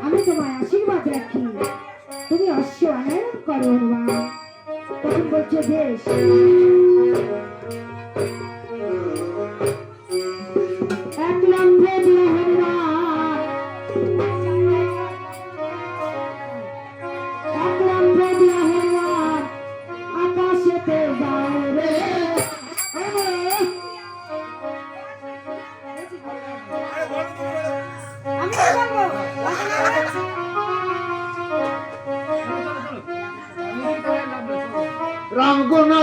আমি তোমায় আশীর্বাদ রাখি, তুমি অশ্ব আনয়ন করো হনুমান। তখন বলছে বেশ। এক লম্বে দিয়ে হনুমান, এক লম্বে দিয়ে হনুমান আকাশেতে যাও রে। রাম গুণা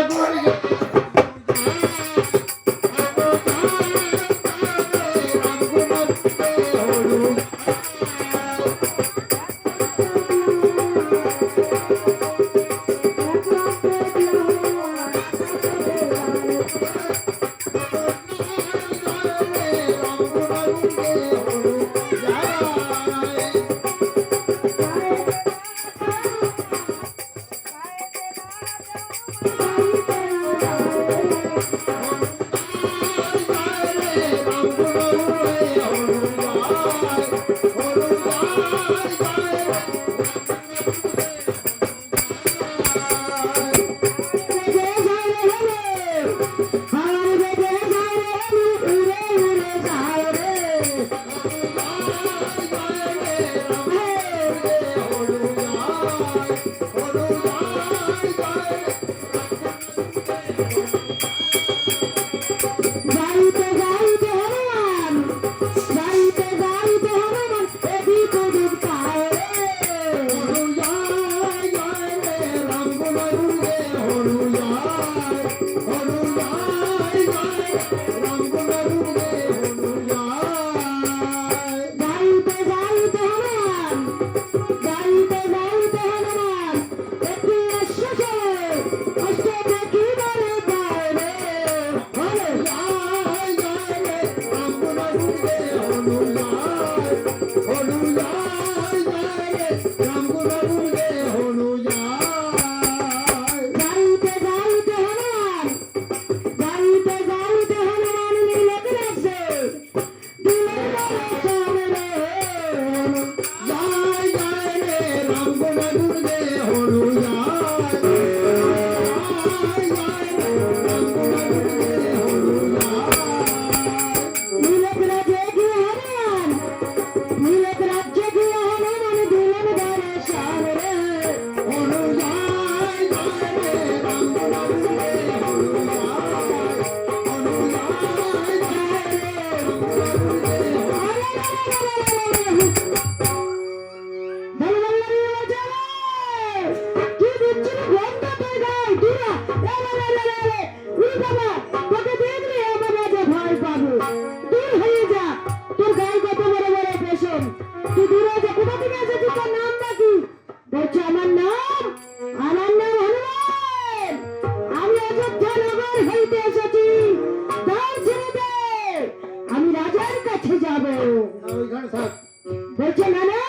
বলছে না না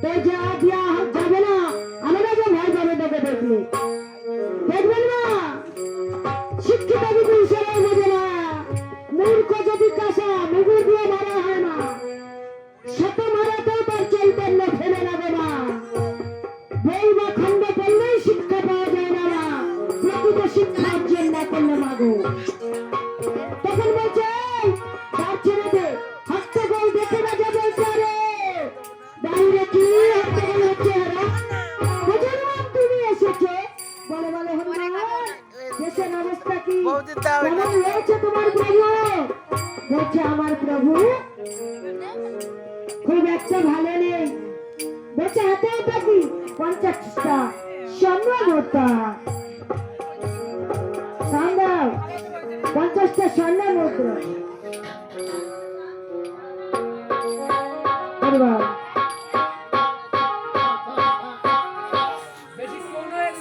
তো যা দিয়া যাবে না, আমি না যে ভয় পাবে তোকে দেখলে, দেখবেন না শিক্ষিত যদি ইশারাই বোঝে না, মূর্খ যদি কাঁসা মুগুর দিয়ে মারা হয় না, শত মারাতেও তার চৈতন্য ফেলে যাবে না, বই বা খণ্ড পড়লেই শিক্ষা পাওয়া যায় না, প্রকৃত শিক্ষা অর্জন না করলে মাগো। তখন বলছে তার ছেলেতে হাতে গোল দেখে না যাবে রে বাইরে কি হাতে গোল হচ্ছে হনুমান তুমি এসেছে বলে বলে হনুমান দেশের অবস্থা কি কেমন রয়েছে তোমার প্রভু? বলছে আমার প্রভু খুব একটা ভালো নেই। বলছে হাতে ওটা কি? 50টা স্বর্ণ মুদ্রা। 50টা স্বর্ণ মুদ্রা।